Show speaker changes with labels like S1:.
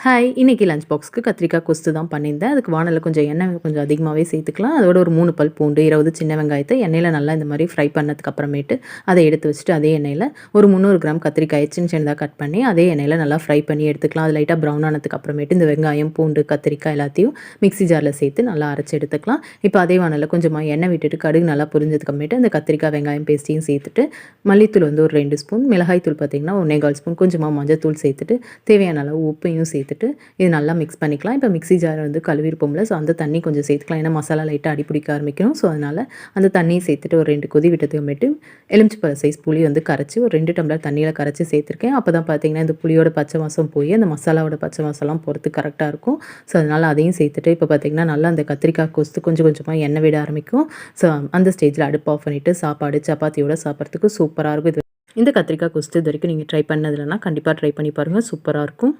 S1: Hi! இன்னைக்கு lunch பாக்ஸ்க்கு கத்திரிக்காய் கொஸ்து தான் பண்ணியிருந்தேன். அதுக்கு வாணல்ல கொஞ்சம் எண்ணெய் கொஞ்சம் அதிகமாவே சேர்த்துக்கலாம். அதோட ஒரு 3 பல் பூண்டு, 20 சின்ன வெங்காயத்த எண்ணெயில நல்லா இந்த மாரி ஃப்ரை பண்ணதுக்கு அப்புறமேட்டு, அத எடுத்து வச்சுட்டு அதே எண்ணெயில ஒரு 300 கிராம் கத்திரிக்காய சின்ன சின்னதா கட் பண்ணி, அதே எண்ணெயில நல்லா ஃப்ரை பண்ணி எடுத்துக்கலாம். அது லைட்டா ப்ரவுன் ஆனதுக்கு அப்புறமேட்டு இந்த வெங்காயம், பூண்டு, கத்திரிக்காய் எல்லாத்தையும் மிக்ஸி ஜார்ல சேர்த்து நல்லா அரைச்சு எடுத்துக்கலாம். இப்போ அதே வாணல்ல கொஞ்சமா எண்ணெய் விட்டுட்டு கடுகு நல்லா பொரிஞ்சதுக்கு அப்புறமேட்டு அந்த கத்திரிக்காய், வெங்காயம் பேஸ்ட்டையும் சேர்த்துட்டு, மல்லித்தூள் வந்து ஒரு 2 ஸ்பூன், மிளகாய் தூள் பார்த்தீங்கன்னா 1 1/4 ஸ்பூன், கொஞ்சமா மஞ்சத்தூள் சேர்த்துட்டு, தேவையான அளவு உப்பையும் சேர்த்துட்டு இது நல்லா மிக்ஸ் பண்ணிக்கலாம். இப்போ மிக்ஸி ஜார் வந்து கழுவிருப்போம்ல, ஸோ அந்த தண்ணி கொஞ்சம் சேர்த்துக்கலாம். ஏன்னா மசாலா லைட்டா அடி பிடிக்க ஆரம்பிக்கும். ஸோ அதனால அந்த தண்ணியை சேர்த்துட்டு ஒரு 2 கொதி விட்டதுமேட்டு எலுமிச்சப்பழ சைஸ் புளி வந்து கரைச்சி ஒரு 2 டம்ளர் தண்ணியில கரைச்சி சேர்த்துருக்கேன். அப்போ தான் பார்த்தீங்கன்னா, இந்த புளியோட பச்சை வாசம் போய் அந்த மசாலாவோட பச்சை வாசம்லாம் போகிறதுக்கு கரெக்டாக இருக்கும். ஸோ அதனால அதையும் சேர்த்துட்டு இப்போ பார்த்தீங்கன்னா, நல்லா அந்த கத்திரிக்காய் கொஸ்து கொஞ்சம் கொஞ்சமா எண்ணெய் விட ஆரம்பிக்கும். ஸோ அந்த ஸ்டேஜில அடுப்பு ஆஃப் பண்ணிட்டு சாப்பாடு, சப்பாத்தியோட சாப்பிட்றதுக்கு சூப்பரா இருக்கும். இந்த கத்திரிக்காய் கொஸ்து இதுவரைக்கும் நீங்க ட்ரை பண்ணது இல்லன்னா, கண்டிப்பா ட்ரை பண்ணி பாருங்க. சூப்பரா இருக்கும்.